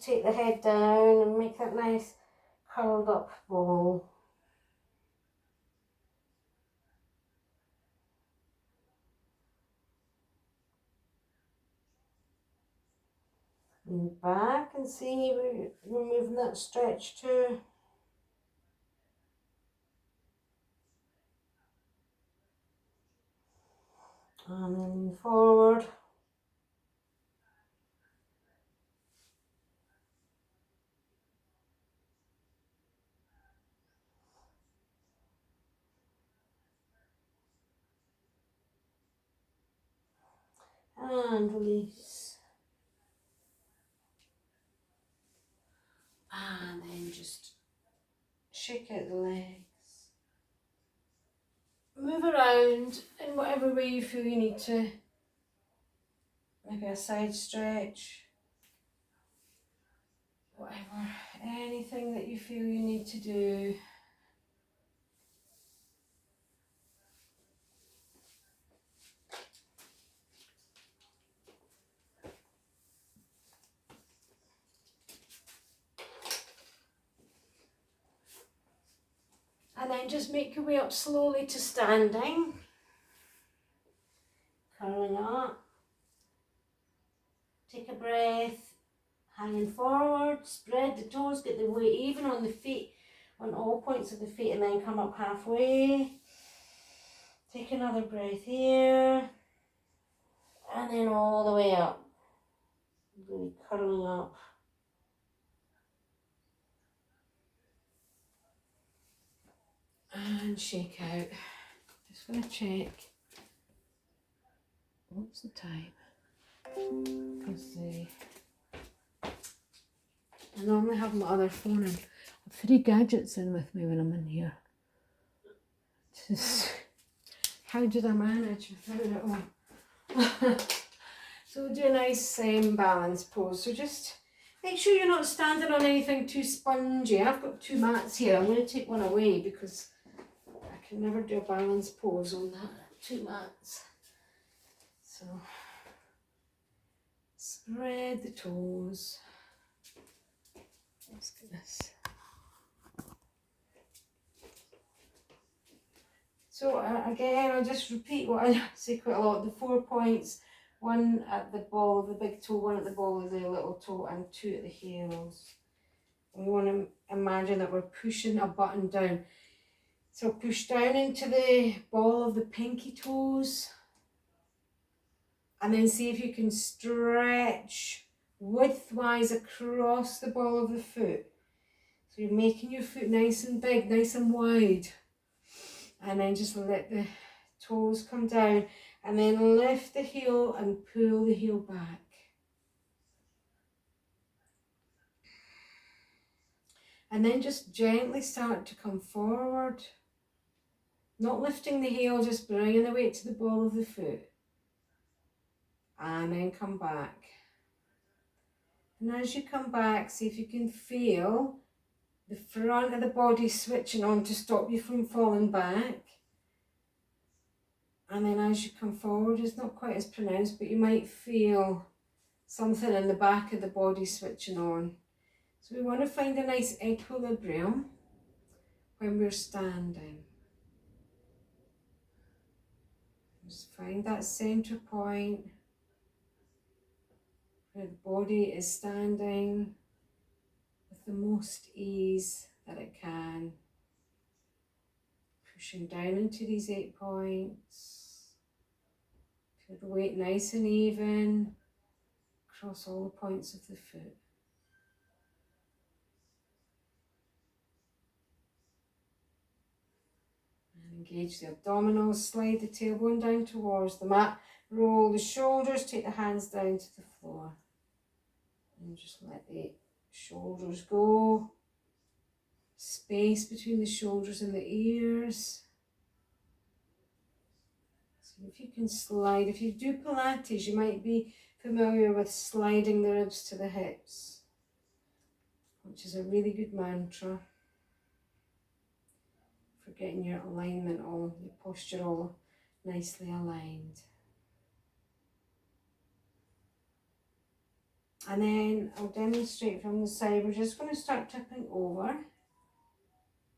just take the head down and make that nice curled up ball. Lean back and see we're moving that stretch too. And then lean forward. And release. And then just shake out the legs. Move around in whatever way you feel you need to. Maybe a side stretch. Whatever, anything that you feel you need to do. And then just make your way up slowly to standing. Curling up. Take a breath. Hanging forward. Spread the toes. Get the weight even on the feet. On all points of the feet. And then come up halfway. Take another breath here. And then all the way up. Really curling up. And shake out. Just going to check. What's the time? Because I normally have my other phone and I have 3 gadgets in with me when I'm in here. Just, how did I manage without it all? So we'll do a nice balance pose. So just make sure you're not standing on anything too spongy. I've got 2 mats here. I'm going to take one away because I can never do a balance pose on that. 2 mats. So spread the toes. Let's get this. So again, I'll just repeat what I say quite a lot. The 4 points, 1 at the ball of the big toe, 1 at the ball of the little toe, and 2 at the heels. We want to imagine that we're pushing a button down. So push down into the ball of the pinky toes. And then see if you can stretch widthwise across the ball of the foot. So you're making your foot nice and big, nice and wide. And then just let the toes come down. And then lift the heel and pull the heel back. And then just gently start to come forward. Not lifting the heel, just bringing the weight to the ball of the foot. And then come back. And as you come back, see if you can feel the front of the body switching on to stop you from falling back. And then as you come forward, it's not quite as pronounced, but you might feel something in the back of the body switching on. So we want to find a nice equilibrium when we're standing. Just find that center point where the body is standing with the most ease that it can. Pushing down into these 8 points. Feel the weight nice and even across all the points of the foot. And engage the abdominals, slide the tailbone down towards the mat, roll the shoulders, take the hands down to the floor. And just let the shoulders go. Space between the shoulders and the ears. So if you can slide, if you do Pilates, you might be familiar with sliding the ribs to the hips, which is a really good mantra for getting your alignment all, your posture all nicely aligned. And then I'll demonstrate from the side. We're just going to start tipping over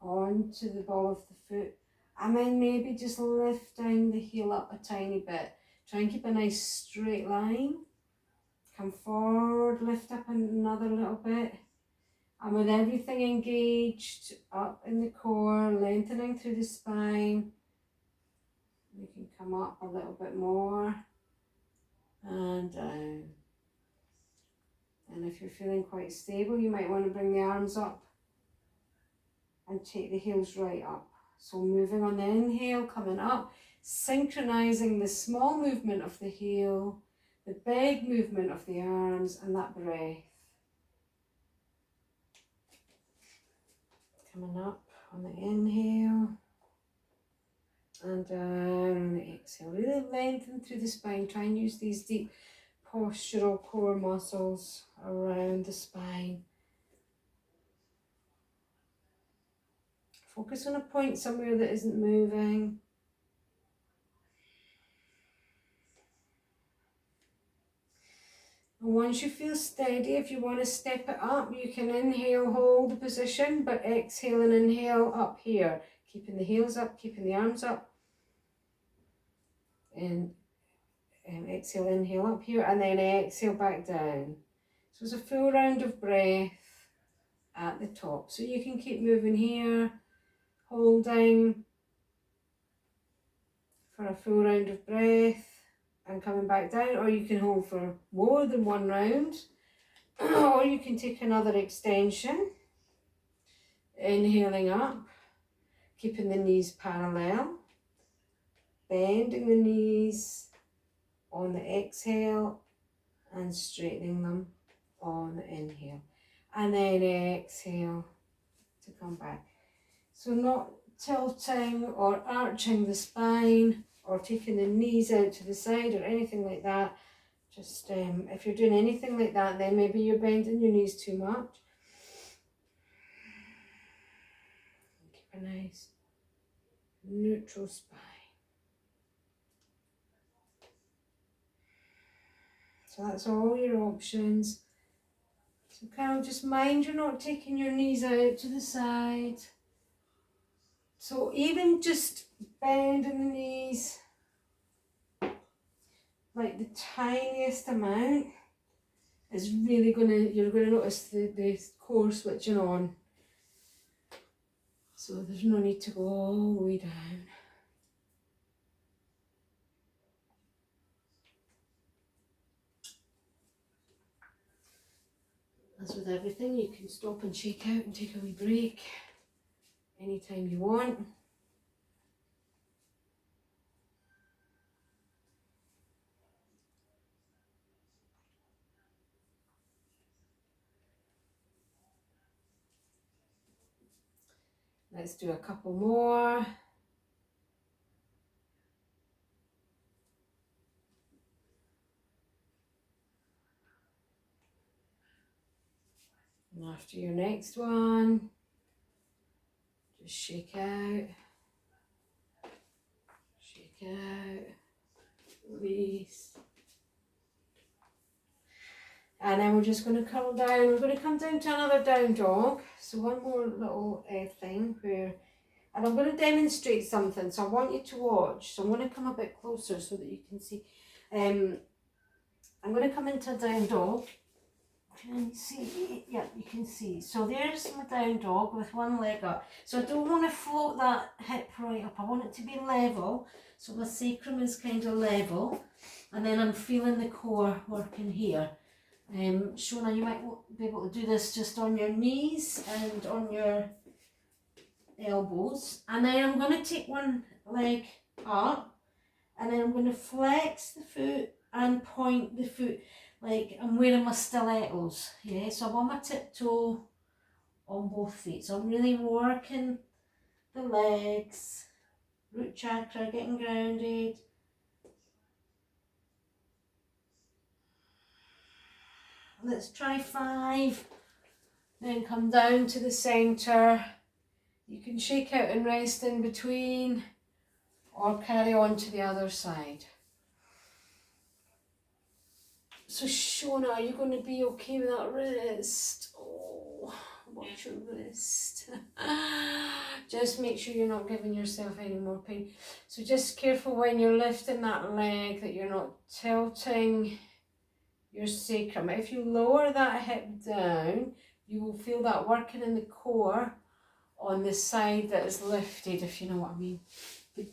onto the ball of the foot, and then maybe just lifting the heel up a tiny bit. Try and keep a nice straight line. Come forward, lift up another little bit. And with everything engaged up in the core, lengthening through the spine, you can come up a little bit more and down. And if you're feeling quite stable, you might want to bring the arms up and take the heels right up. So moving on the inhale, coming up, synchronizing the small movement of the heel, the big movement of the arms, and that breath. Coming up on the inhale and down on the exhale. Really lengthen through the spine. Try and use these deep postural core muscles around the spine. Focus on a point somewhere that isn't moving. And once you feel steady, if you want to step it up, you can inhale, hold the position, but exhale and inhale up here. Keeping the heels up, keeping the arms up. And exhale, inhale up here, and then exhale back down. So it's a full round of breath at the top. So you can keep moving here, holding for a full round of breath and coming back down, or you can hold for more than one round, or you can take another extension, inhaling up, keeping the knees parallel, bending the knees on the exhale and straightening them on the inhale, and then exhale to come back. So not tilting or arching the spine or taking the knees out to the side or anything like that. Just if you're doing anything like that, then maybe you're bending your knees too much. Keep a nice neutral spine. So that's all your options. So kind of just mind you're not taking your knees out to the side. So even just bending the knees like the tiniest amount is really you're gonna notice the core switching on. So there's no need to go all the way down. As with everything, you can stop and shake out and take a wee break anytime you want. Let's do a couple more. And after your next one, just shake out, release. And then we're just going to curl down. We're going to come down to another down dog. So one more little thing where, and I'm going to demonstrate something. So I want you to watch. So I'm going to come a bit closer so that you can see. I'm going to come into a down dog. Can you see? Yeah, you can see. So there's my down dog with one leg up. So I don't want to float that hip right up. I want it to be level. So my sacrum is kind of level. And then I'm feeling the core working here. Shona, you might be able to do this just on your knees and on your elbows. And then I'm going to take one leg up. And then I'm going to flex the foot and point the foot. Like I'm wearing my stilettos, yeah, so I'm on my tiptoe on both feet. So I'm really working the legs, root chakra, getting grounded. Let's try 5. Then come down to the centre. You can shake out and rest in between or carry on to the other side. So Shona, are you going to be okay with that wrist? Oh, watch your wrist. Just make sure you're not giving yourself any more pain. So just careful when you're lifting that leg that you're not tilting your sacrum. If you lower that hip down, you will feel that working in the core on the side that is lifted, if you know what I mean. But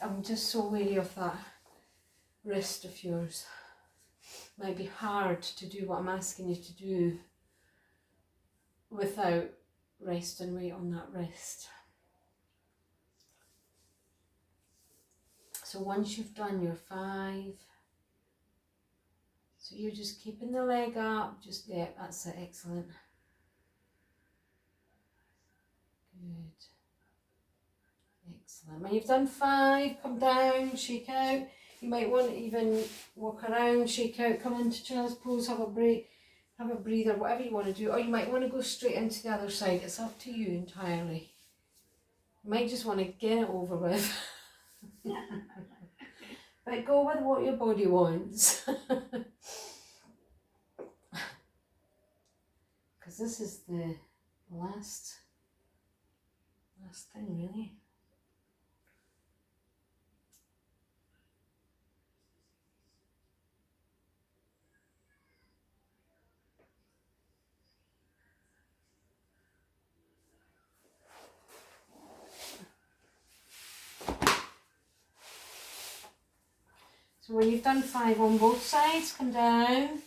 I'm just so wary of that wrist of yours. Might be hard to do what I'm asking you to do without resting weight on that wrist. So once you've done your 5, so you're just keeping the leg up, yeah, that's it, excellent. Good. Excellent. When you've done 5, come down, shake out. You might want to even walk around, shake out, come into child's pose, have a break, have a breather, whatever you want to do. Or you might want to go straight into the other side. It's up to you entirely. You might just want to get it over with. But go with what your body wants. Because this is the last thing, really. So when you've done 5 on both sides, come down,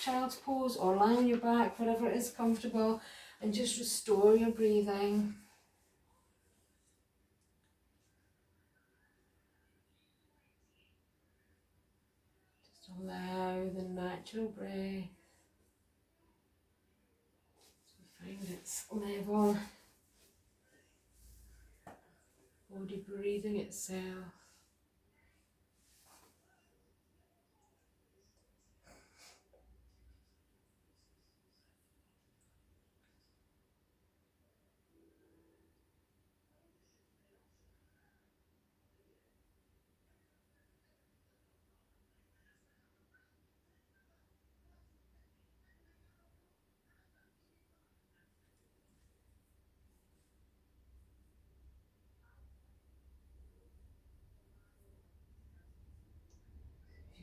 child's pose, or lie on your back, whatever it is comfortable, and just restore your breathing. Just allow the natural breath to find its level. Body breathing itself.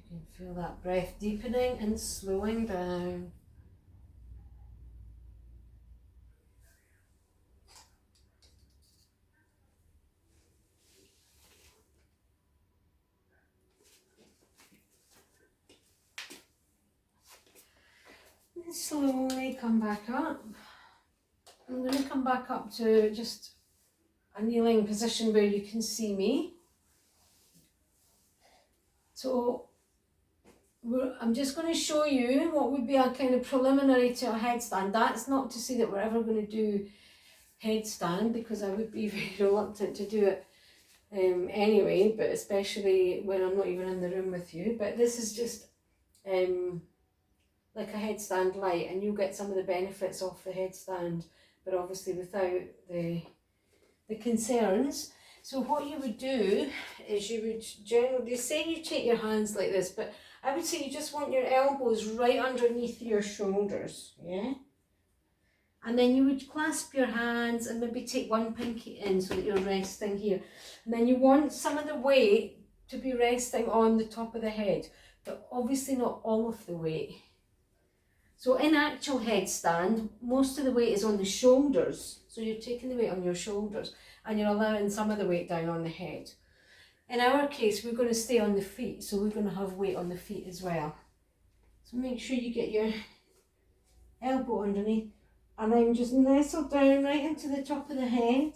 You can feel that breath deepening and slowing down. And slowly come back up. I'm going to come back up to just a kneeling position where you can see me. So I'm just going to show you what would be a kind of preliminary to a headstand. That's not to say that we're ever going to do headstand, because I would be very reluctant to do it anyway, but especially when I'm not even in the room with you. But this is just like a headstand light, and you'll get some of the benefits of the headstand, but obviously without the concerns. So what you would do is you would generally, they say you take your hands like this, but I would say you just want your elbows right underneath your shoulders, yeah? And then you would clasp your hands and maybe take one pinky in so that you're resting here. And then you want some of the weight to be resting on the top of the head, but obviously not all of the weight. So in actual headstand, most of the weight is on the shoulders. So you're taking the weight on your shoulders and you're allowing some of the weight down on the head. In our case, we're going to stay on the feet, so we're going to have weight on the feet as well. So make sure you get your elbow underneath and then just nestle down right into the top of the head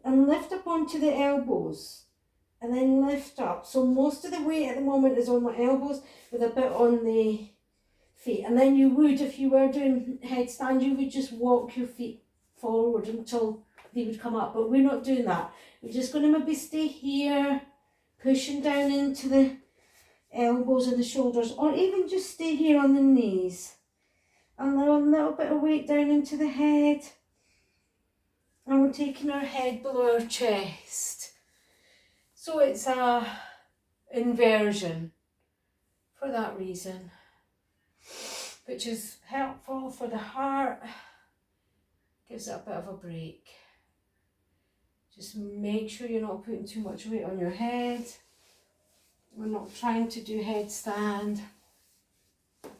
and lift up onto the elbows and then lift up. So most of the weight at the moment is on my elbows with a bit on the feet. And then you would, if you were doing headstand, you would just walk your feet forward until they would come up. But we're not doing that. We're just going to maybe stay here, pushing down into the elbows and the shoulders, or even just stay here on the knees. And allow a little bit of weight down into the head. And we're taking our head below our chest. So it's a inversion for that reason. which is helpful for the heart, gives it a bit of a break. Just make sure you're not putting too much weight on your head. We're not trying to do headstand.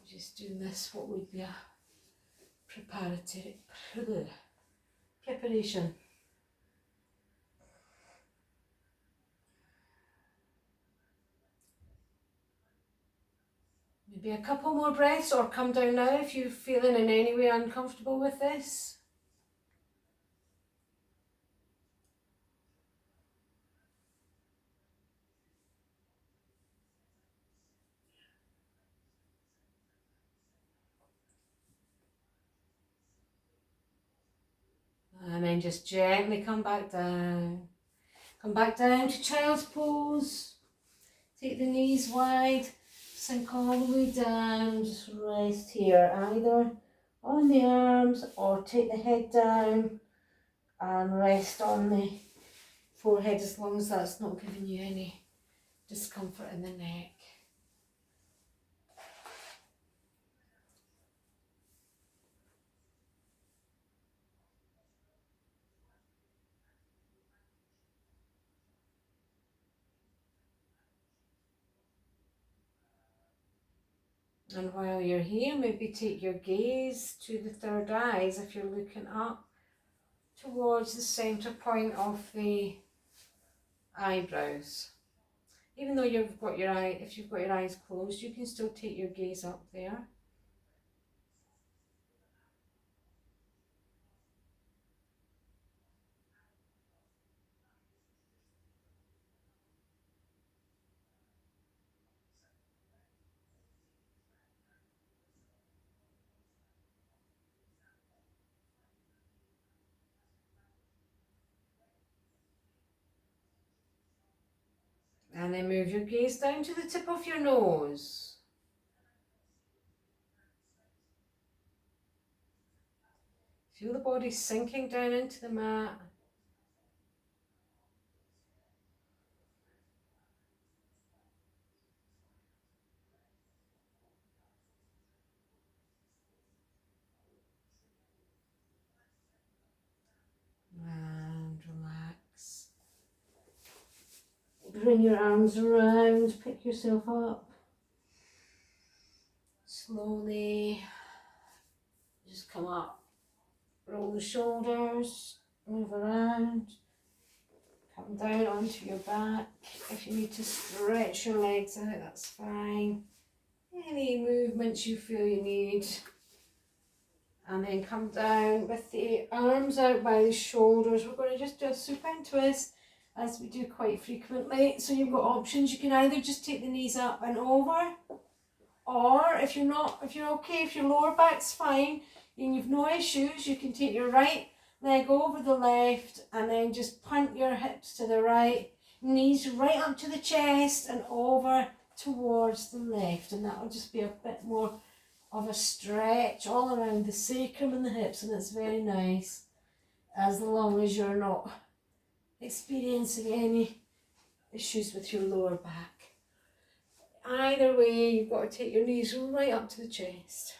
Just doing this, what would be a preparation. Maybe a couple more breaths, or come down now if you're feeling in any way uncomfortable with this. And then just gently come back down. Come back down to child's pose. Take the knees wide, sink all the way down, just rest here, either on the arms or take the head down and rest on the forehead, as long as that's not giving you any discomfort in the neck. And while you're here, maybe take your gaze to the third eye as if you're looking up towards the centre point of the eyebrows. Even though you've got your if you've got your eyes closed, you can still take your gaze up there. And then move your gaze down to the tip of your nose. Feel the body sinking down into the mat. And relax. Bring your arms around, pick yourself up. Slowly, just come up. Roll the shoulders, move around. Come down onto your back. If you need to stretch your legs out, that's fine. Any movements you feel you need. And then come down with the arms out by the shoulders. We're going to just do a supine twist, as we do quite frequently. So you've got options. You can either just take the knees up and over, or if you're okay, if your lower back's fine and you've no issues, you can take your right leg over the left and then just punt your hips to the right, knees right up to the chest and over towards the left, and that'll just be a bit more of a stretch all around the sacrum and the hips, and it's very nice, as long as you're not experiencing any issues with your lower back. Either way, you've got to take your knees right up to the chest.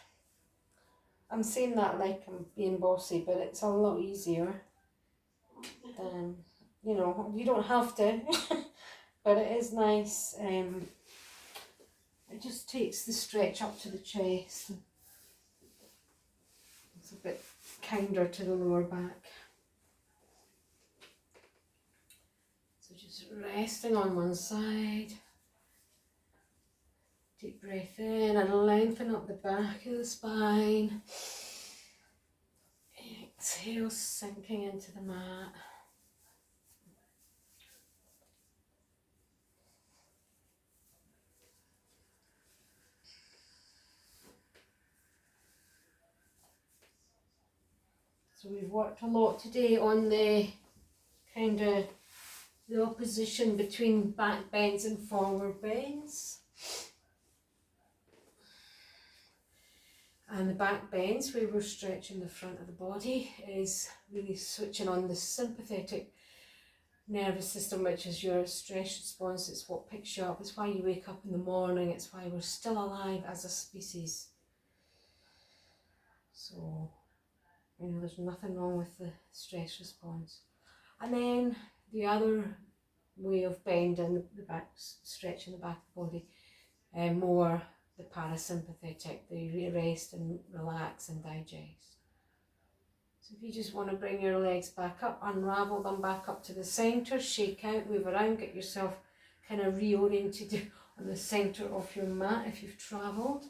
I'm saying that like I'm being bossy, but it's a lot easier than, you don't have to, but it is nice. It just takes the stretch up to the chest. It's a bit kinder to the lower back. So just resting on one side. Deep breath in and lengthen up the back of the spine. Exhale, sinking into the mat. So we've worked a lot today on the kind of the opposition between back bends and forward bends. And the back bends, where we're stretching the front of the body, is really switching on the sympathetic nervous system, which is your stress response. It's what picks you up. It's why you wake up in the morning. It's why we're still alive as a species. So, you know, there's nothing wrong with the stress response. And then the other way of bending the back, stretching the back of the body, more the parasympathetic, the rest and relax and digest. So if you just want to bring your legs back up, unravel them back up to the centre, shake out, move around, get yourself kind of reoriented on the centre of your mat if you've travelled,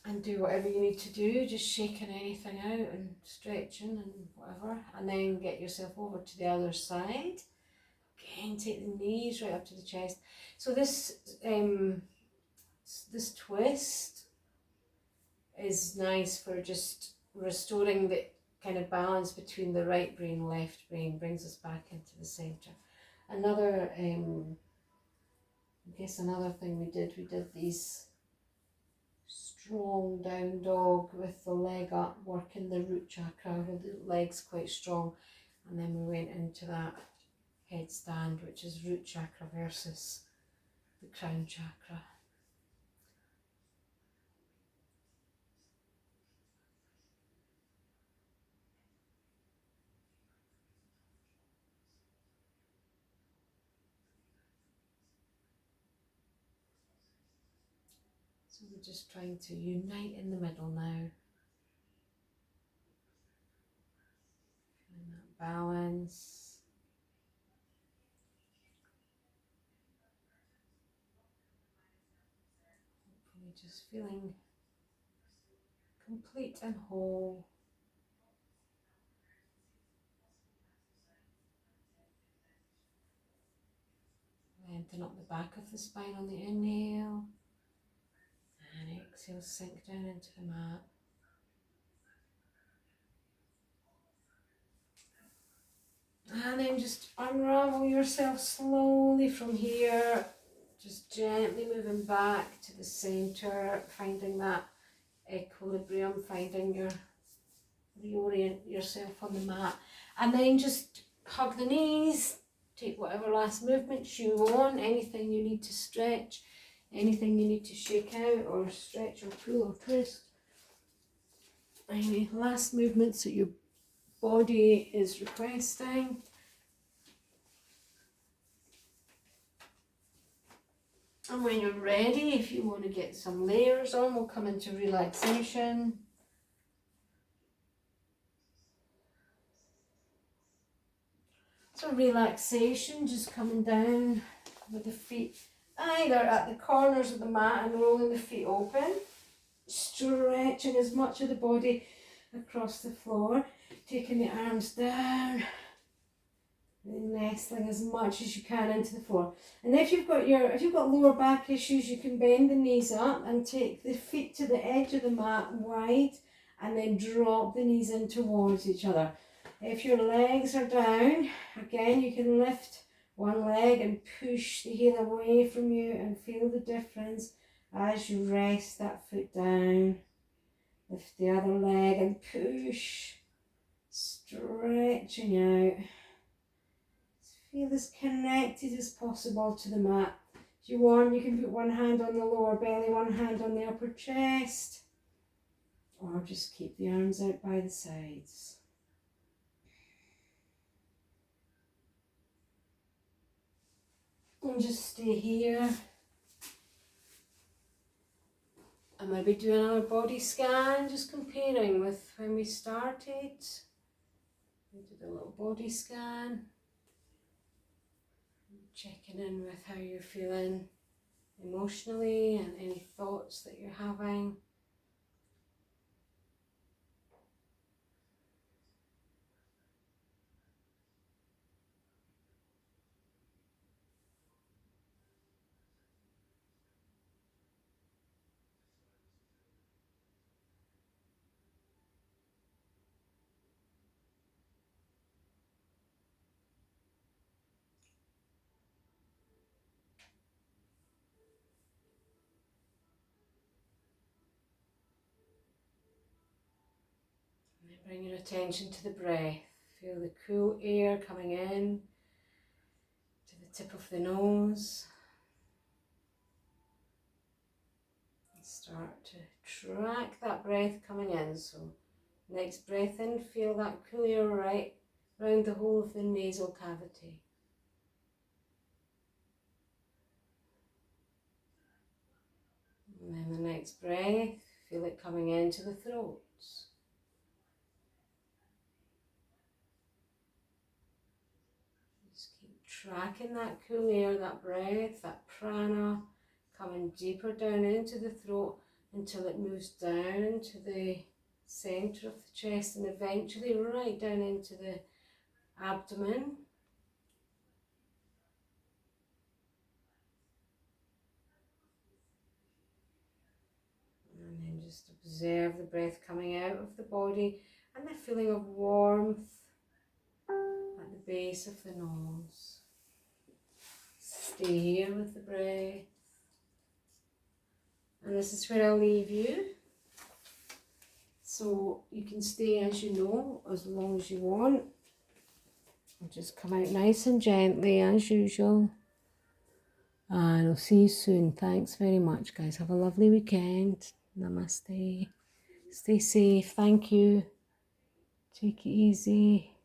and do whatever you need to do, just shaking anything out and stretching and whatever, and then get yourself over to the other side. Again, take the knees right up to the chest. So this twist is nice for just restoring the kind of balance between the right brain, left brain, brings us back into the centre. Another, I guess another thing we did these strong down dog with the leg up, working the root chakra with the legs quite strong, and then we went into that headstand, which is root chakra versus the crown chakra. So we're just trying to unite in the middle now. Feeling that balance. Hopefully just feeling complete and whole. Lengthen up the back of the spine on the inhale. And exhale, sink down into the mat. And then just unravel yourself slowly from here. Just gently moving back to the centre, finding that equilibrium, finding your, reorient yourself on the mat. And then just hug the knees, take whatever last movements you want, anything you need to stretch, anything you need to shake out or stretch or pull or twist. Any last movements that your body is requesting. And when you're ready, if you want to get some layers on, we'll come into relaxation. So relaxation, just coming down with the feet either at the corners of the mat and rolling the feet open, stretching as much of the body across the floor, taking the arms down, and nestling as much as you can into the floor. And if you've got lower back issues, you can bend the knees up and take the feet to the edge of the mat wide, and then drop the knees in towards each other. If your legs are down, again, you can lift one leg and push the heel away from you and feel the difference as you rest that foot down. Lift the other leg and push, stretching out. Feel as connected as possible to the mat. If you want, you can put one hand on the lower belly, one hand on the upper chest, or just keep the arms out by the sides. And just stay here. And maybe do another body scan, just comparing with when we started. We did a little body scan. Checking in with how you're feeling emotionally and any thoughts that you're having. Bring your attention to the breath. Feel the cool air coming in to the tip of the nose. And start to track that breath coming in. So next breath in, feel that cool air right round the whole of the nasal cavity. And then the next breath, feel it coming into the throat. Just keep tracking that cool air, that breath, that prana, coming deeper down into the throat until it moves down into the centre of the chest and eventually right down into the abdomen. And then just observe the breath coming out of the body and the feeling of warmth at the base of the nose. Stay here with the breath. And this is where I'll leave you. So you can stay as you know, as long as you want. And just come out nice and gently as usual. And I'll see you soon. Thanks very much, guys. Have a lovely weekend. Namaste. Stay safe. Thank you. Take it easy.